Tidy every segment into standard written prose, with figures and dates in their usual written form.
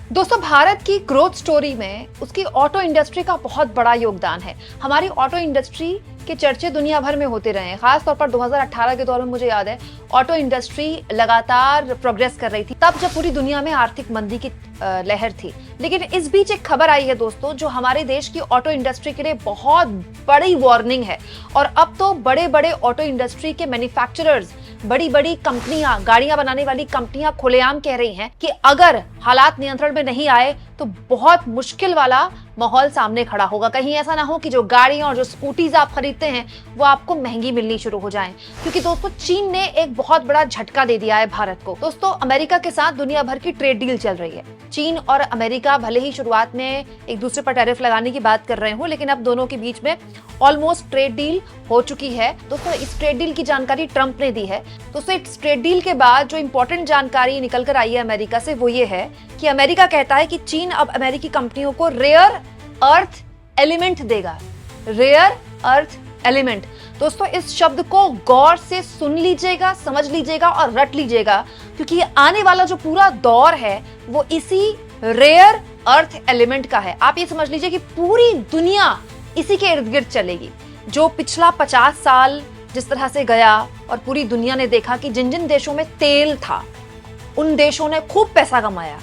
दोस्तों, भारत की growth story में उसकी ऑटो इंडस्ट्री का बहुत बड़ा योगदान है। हमारी ऑटो इंडस्ट्री के चर्चे दुनिया भर में होते रहे हैं। खास तौर पर 2018 के दौर में मुझे याद है ऑटो इंडस्ट्री लगातार प्रोग्रेस कर रही थी, तब जब पूरी दुनिया में आर्थिक मंदी की लहर थी। लेकिन इस बीच एक खबर आई है दोस्तों, जो हमारे देश की ऑटो इंडस्ट्री के लिए बहुत बड़ी वार्निंग है। और अब तो बड़े बड़े ऑटो इंडस्ट्री के मैन्युफैक्चरर्स, बड़ी बड़ी कंपनियां, गाड़ियां बनाने वाली कंपनियां खुलेआम कह रही हैं कि अगर हालात नियंत्रण में नहीं आए तो बहुत मुश्किल वाला माहौल सामने खड़ा होगा। कहीं ऐसा ना हो कि जो गाड़ियां और जो स्कूटीज आप खरीदते हैं वो आपको महंगी मिलनी शुरू हो जाएं। क्योंकि दोस्तों, चीन ने एक बहुत बड़ा झटका दे दिया है भारत को। दोस्तों, अमेरिका के साथ दुनिया भर की ट्रेड डील चल रही है। चीन और अमेरिका भले ही शुरुआत में एक दूसरे पर टैरिफ लगाने की बात कर रहे हो, लेकिन अब दोनों के बीच में ऑलमोस्ट ट्रेड डील हो चुकी है। दोस्तों, इस ट्रेड डील की जानकारी ट्रंप ने दी है। दोस्तों, इस ट्रेड डील के बाद जो इंपॉर्टेंट जानकारी निकल कर आई है अमेरिका से, वो ये है कि अमेरिका कहता है कि चीन अब अमेरिकी कंपनियों को रेयर अर्थ एलिमेंट देगा। Rare earth element. दोस्तों, इस शब्द को गौर से सुन लीजिएगा, समझ लीजिएगा और रट लीजिएगा, क्योंकि आने वाला जो पूरा दौर है वो इसी रेयर अर्थ एलिमेंट का है। आप ये समझ लीजिए कि पूरी दुनिया इसी के इर्द गिर्द चलेगी। जो पिछला 50 साल जिस तरह से गया और पूरी दुनिया ने देखा कि जिन जिन देशों में तेल था उन देशों ने खूब पैसा कमाया,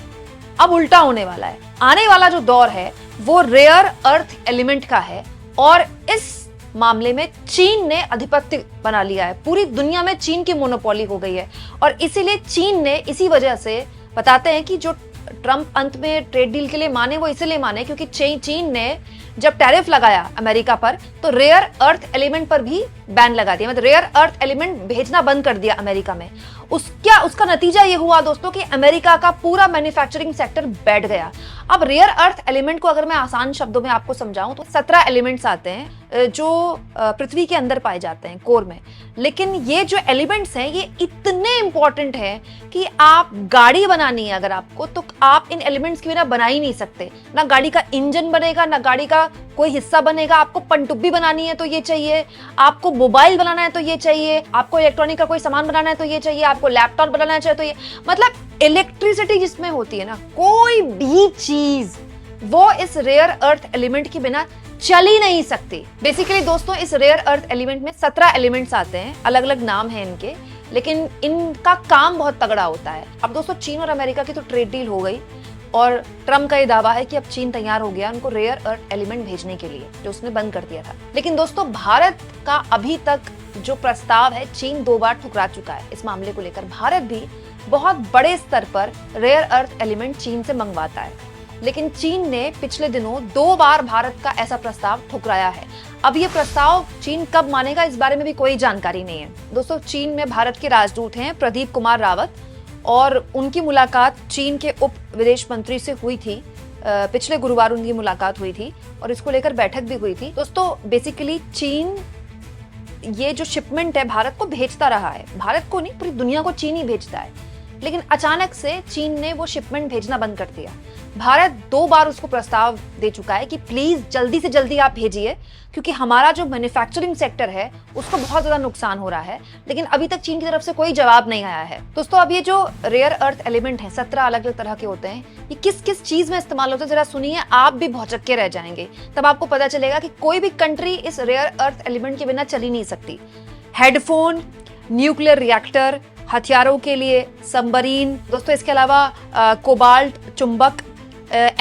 अब उल्टा होने वाला है। आने वाला जो दौर है वो रेयर अर्थ एलिमेंट का है और इस मामले में चीन ने आधिपत्य बना लिया है। पूरी दुनिया में चीन की मोनोपोली हो गई है और इसीलिए चीन ने, इसी वजह से बताते हैं कि जो ट्रंप अंत में ट्रेड डील के लिए माने वो इसलिए माने क्योंकि चीन ने जब टैरिफ लगाया अमेरिका पर तो रेयर अर्थ एलिमेंट पर भी बैन लगा दिया, मतलब रेयर अर्थ एलिमेंट भेजना बंद कर दिया अमेरिका में। उसका नतीजा ये हुआ दोस्तों कि अमेरिका का पूरा मैन्युफैक्चरिंग सेक्टर बैठ गया। अब रेयर अर्थ एलिमेंट को अगर मैं आसान शब्दों में आपको समझाऊं तो 17 एलिमेंट्स आते हैं जो पृथ्वी के अंदर पाए जाते हैं, कोर में। लेकिन ये जो एलिमेंट्स हैं ये इतने इंपॉर्टेंट हैं कि आप गाड़ी बनानी है अगर आपको, तो आप इन एलिमेंट्स के बिना बना ही नहीं सकते। ना गाड़ी का इंजन बनेगा, ना गाड़ी का कोई हिस्सा बनेगा। आपको पनडुब्बी बनानी है तो ये चाहिए, आपको मोबाइल बनाना है तो ये चाहिए, आपको इलेक्ट्रॉनिक का कोई सामान बनाना है तो ये चाहिए, आपको लैपटॉप बनाना चाहिए तो ये, मतलब इलेक्ट्रिसिटी जिसमें होती है ना, कोई भी चीज वो इस रेयर अर्थ एलिमेंट के बिना चल ही नहीं सकती। बेसिकली दोस्तों, इस रेयर अर्थ एलिमेंट में 17 एलिमेंट्स आते हैं, अलग अलग नाम है इनके, लेकिन इनका काम बहुत तगड़ा होता है। अब दोस्तों, चीन और अमेरिका की तो ट्रेड डील हो गई और ट्रंप का ये दावा है कि अब चीन तैयार हो गया उनको रेयर अर्थ एलिमेंट भेजने के लिए, जो उसने बंद कर दिया था। लेकिन दोस्तों, भारत का अभी तक जो प्रस्ताव है चीन 2 बार ठुकरा चुका है। इस मामले को लेकर भारत भी बहुत बड़े स्तर पर रेयर अर्थ एलिमेंट चीन से मंगवाता है, लेकिन चीन ने पिछले दिनों 2 बार भारत का ऐसा प्रस्ताव ठुकराया है। अब ये प्रस्ताव चीन कब मानेगा इस बारे में भी कोई जानकारी नहीं है। दोस्तों, चीन में भारत के राजदूत हैं प्रदीप कुमार रावत और उनकी मुलाकात चीन के उप विदेश मंत्री से हुई थी। पिछले गुरुवार उनकी मुलाकात हुई थी और इसको लेकर बैठक भी हुई थी। दोस्तों, बेसिकली चीन ये जो शिपमेंट है भारत को भेजता रहा है, भारत को नहीं पूरी दुनिया को चीन ही भेजता है, लेकिन अचानक से चीन ने वो शिपमेंट भेजना बंद कर दिया। भारत 2 बार उसको प्रस्ताव दे चुका है कि प्लीज जल्दी से जल्दी आप भेजिए, क्योंकि हमारा जो मैन्युफैक्चरिंग सेक्टर है उसको बहुत ज्यादा नुकसान हो रहा है। लेकिन अभी तक चीन की तरफ से कोई जवाब नहीं आया है। दोस्तों, अब ये जो रेयर अर्थ एलिमेंट है 17 अलग अलग तरह के होते हैं, ये किस किस चीज में इस्तेमाल होते हैं जरा सुनिए, आप भी भौचक्के के रह जाएंगे। तब आपको पता चलेगा कि कोई भी कंट्री इस रेयर अर्थ एलिमेंट के बिना चल ही नहीं सकती। हेडफोन, न्यूक्लियर रिएक्टर, हथियारों के लिए सबमरीन, दोस्तों इसके अलावा कोबाल्ट चुंबक,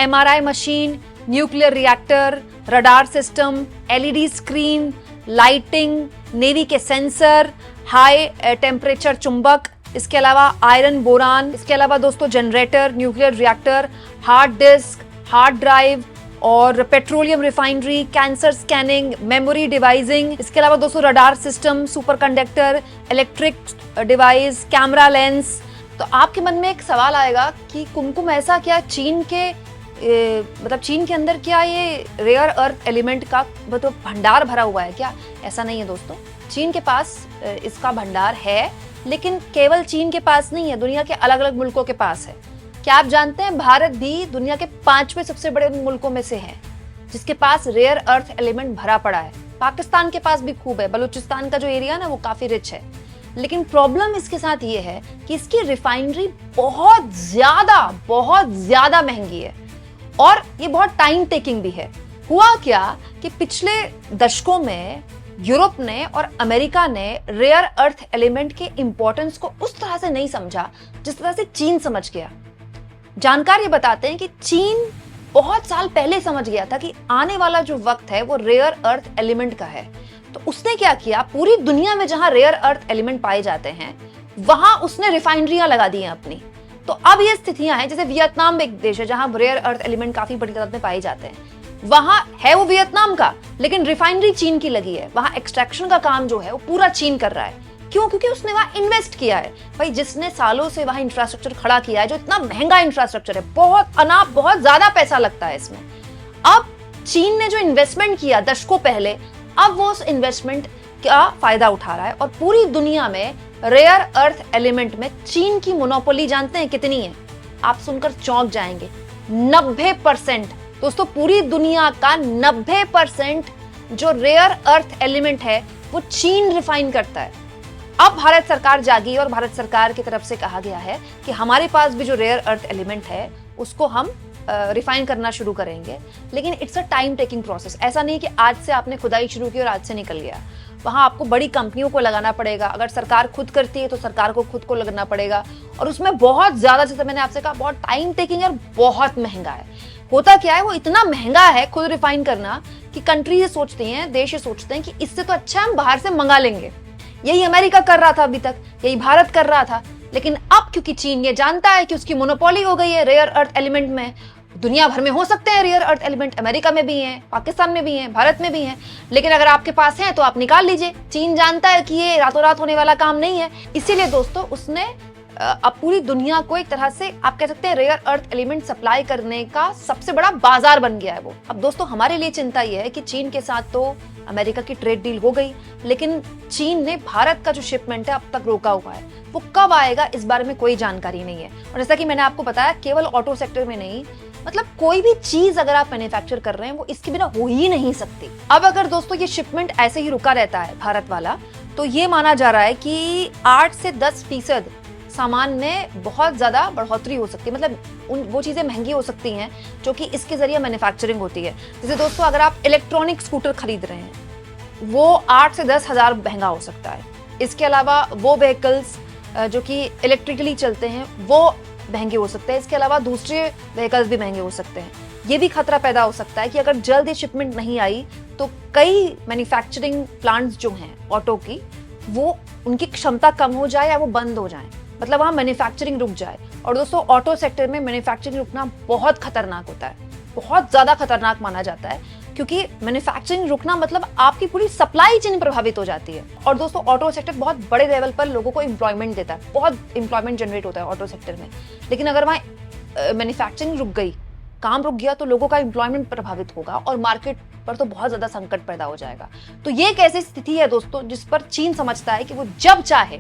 MRI machine, nuclear reactor, radar system, LED screen, lighting, navy के सेंसर, हाई टेम्परेचर चुंबक, इसके अलावा आयरन बोरान, इसके अलावा दोस्तों generator, nuclear reactor, hard disk, hard drive और petroleum refinery, cancer scanning, memory devicing, इसके अलावा दोस्तों radar system, super conductor, electric device, camera lens. तो आपके मन में एक सवाल आएगा कि कुमकुम ऐसा क्या चीन के मतलब चीन के अंदर क्या ये रेयर अर्थ एलिमेंट का तो भंडार भरा हुआ है क्या? ऐसा नहीं है दोस्तों, चीन के पास इसका भंडार है, लेकिन केवल चीन के पास नहीं है, दुनिया के अलग अलग मुल्कों के पास है। क्या आप जानते हैं भारत भी दुनिया के 5वें सबसे बड़े मुल्कों में से है जिसके पास रेयर अर्थ एलिमेंट भरा पड़ा है। पाकिस्तान के पास भी खूब है, बलूचिस्तान का जो एरिया ना वो काफी रिच है। लेकिन प्रॉब्लम इसके साथ ये है कि इसकी रिफाइनरी बहुत ज्यादा महंगी है और ये बहुत टाइम टेकिंग भी है। हुआ क्या कि पिछले दशकों में यूरोप ने और अमेरिका ने रेयर अर्थ एलिमेंट के इंपॉर्टेंस को उस तरह से नहीं समझा जिस तरह से चीन समझ गया। जानकार ये बताते हैं कि चीन बहुत साल पहले समझ गया था कि आने वाला जो वक्त है वो रेयर अर्थ एलिमेंट का है। तो उसने क्या किया, पूरी दुनिया में जहां रेयर अर्थ एलिमेंट पाए जाते हैं वहां उसने रिफाइनरियां लगा दी हैं अपनी। तो अब ये स्थितियां हैं, जैसे वियतनाम एक देश है जहां रेयर अर्थ एलिमेंट काफी बड़ी तादाद में पाए जाते हैं, वहां है वो वियतनाम का, लेकिन रिफाइनरी चीन की लगी है। वहां एक्सट्रैक्शन का काम जो है वो पूरा चीन कर रहा है। क्यों? क्योंकि उसने वहां इन्वेस्ट किया है। भाई जिसने सालों से वहां इंफ्रास्ट्रक्चर खड़ा किया है, जो इतना महंगा इंफ्रास्ट्रक्चर है, बहुत ज्यादा पैसा लगता है इसमें। अब चीन ने जो इन्वेस्टमेंट किया दशकों पहले, अब वो उस इन्वेस्टमेंट का फायदा उठा रहा है और पूरी दुनिया में रेयर अर्थ एलिमेंट में चीन की मोनोपोली जानते हैं कितनी है? आप सुनकर चौंक जाएंगे, 90%। दोस्तों पूरी दुनिया का 90% जो रेयर अर्थ एलिमेंट है वो चीन रिफाइन करता है। अब भारत सरकार जागी और भारत सरकार की तरफ से कहा गया है कि हमारे पास भी जो रेयर अर्थ एलिमेंट है उसको हम रिफाइन करना शुरू करेंगे, लेकिन it's a time taking process. ऐसा नहीं कि आज से आपने खुदाई शुरू की और आज से निकल गया। वहां आपको बड़ी कंपनियों को लगाना पड़ेगा। अगर सरकार खुद करती है तो सरकार को खुद को लगना पड़ेगा और उसमें बहुत ज्यादा, जैसे मैंने आपसे कहा, बहुत टाइम टेकिंग और बहुत महंगा है। होता क्या है, वो इतना महंगा है खुद रिफाइन करना कि कंट्री ये सोचती हैं, देश ये सोचते हैं कि इससे तो अच्छा हम बाहर से मंगा लेंगे। यही अमेरिका कर रहा था अभी तक, यही भारत कर रहा था, लेकिन अब क्योंकि चीन ये जानता है कि उसकी मोनोपोली हो गई है रेयर अर्थ एलिमेंट में, दुनिया भर में हो सकते हैं रेयर अर्थ एलिमेंट, अमेरिका में भी हैं, पाकिस्तान में भी हैं, भारत में भी हैं, लेकिन अगर आपके पास हैं तो आप निकाल लीजिए। चीन जानता है कि ये रातों रात होने वाला काम नहीं है, इसीलिए दोस्तों उसने अब पूरी दुनिया को एक तरह से आप कह सकते हैं रेयर अर्थ एलिमेंट सप्लाई करने का सबसे बड़ा बाजार बन गया है वो। अब दोस्तों हमारे लिए चिंता ये है कि चीन के साथ तो अमेरिका की ट्रेड डील हो गई, लेकिन चीन ने भारत का जो शिपमेंट है अब तक रोका हुआ है। वो कब आएगा इस बारे में कोई जानकारी नहीं है। और जैसा कि मैंने आपको बताया, केवल ऑटो सेक्टर में नहीं, मतलब कोई भी चीज अगर आप मैन्युफैक्चर कर रहे हैं वो इसके बिना हो ही नहीं सकती। अब अगर दोस्तों ये शिपमेंट ऐसे ही रुका रहता है भारत वाला, तो ये माना जा रहा है कि 8 से 10% सामान में बहुत ज्यादा बढ़ोतरी हो सकती है। मतलब वो चीजें महंगी हो सकती हैं जो कि इसके जरिए मैन्युफैक्चरिंग होती है। जैसे दोस्तों अगर आप इलेक्ट्रॉनिक स्कूटर खरीद रहे हैं वो 8 से 10 हजार महंगा हो सकता है। इसके अलावा वो व्हीकल्स जो कि इलेक्ट्रिकली चलते हैं वो महंगे हो सकते हैं। इसके अलावा दूसरे व्हीकल्स भी महंगे हो सकते हैं। ये भी खतरा पैदा हो सकता है कि अगर जल्द ही शिपमेंट नहीं आई तो कई मैन्युफैक्चरिंग प्लांट्स जो हैं ऑटो की, वो उनकी क्षमता कम हो जाए या वो बंद हो जाए, मतलब वहां मैन्युफैक्चरिंग रुक जाए। और दोस्तों ऑटो सेक्टर में मैन्युफैक्चरिंग रुकना बहुत खतरनाक होता है, बहुत ज्यादा खतरनाक माना जाता है, क्योंकि मैन्युफैक्चरिंग रुकना मतलब आपकी पूरी सप्लाई चेन प्रभावित हो जाती है। और दोस्तों ऑटो सेक्टर बहुत बड़े लेवल पर लोगों को एम्प्लॉयमेंट देता है, बहुत एम्प्लॉयमेंट जनरेट होता है ऑटो सेक्टर में। लेकिन अगर वहां मैन्युफैक्चरिंग रुक गई, काम रुक गया, तो लोगों का एम्प्लॉयमेंट प्रभावित होगा और मार्केट पर तो बहुत ज्यादा संकट पैदा हो जाएगा। तो ये एक ऐसी स्थिति है दोस्तों जिस पर चीन समझता है कि वो जब चाहे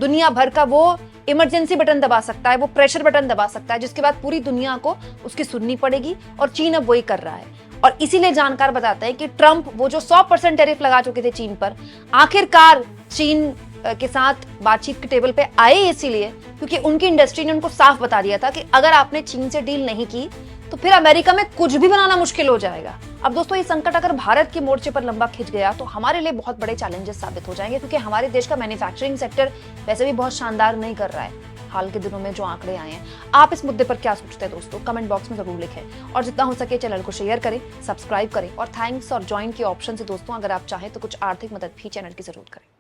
दुनिया भर का वो इमरजेंसी बटन दबा सकता है, वो प्रेशर बटन दबा सकता है, जिसके बाद पूरी दुनिया को उसकी सुननी पड़ेगी। और चीन अब वही कर रहा है। और इसीलिए जानकार बताते हैं कि ट्रंप वो जो 100% टैरिफ लगा चुके थे चीन पर, आखिरकार चीन के साथ बातचीत के टेबल पे आए, इसीलिए क्योंकि उनकी इंडस्ट्री ने उनको साफ बता दिया था कि अगर आपने चीन से डील नहीं की तो फिर अमेरिका में कुछ भी बनाना मुश्किल हो जाएगा। अब दोस्तों ये संकट अगर भारत के मोर्चे पर लंबा खिंच गया तो हमारे लिए बहुत बड़े चैलेंजेस साबित हो जाएंगे, क्योंकि हमारे देश का मैन्युफैक्चरिंग सेक्टर वैसे भी बहुत शानदार नहीं कर रहा है हाल के दिनों में जो आंकड़े आए हैं। आप इस मुद्दे पर क्या सोचते हैं दोस्तों, कमेंट बॉक्स में जरूर लिखें। और जितना हो सके चैनल को शेयर करें, सब्सक्राइब करें और थैंक्स और ज्वाइन के ऑप्शन से दोस्तों अगर आप चाहें तो कुछ आर्थिक मदद भी चैनल की जरूर करें।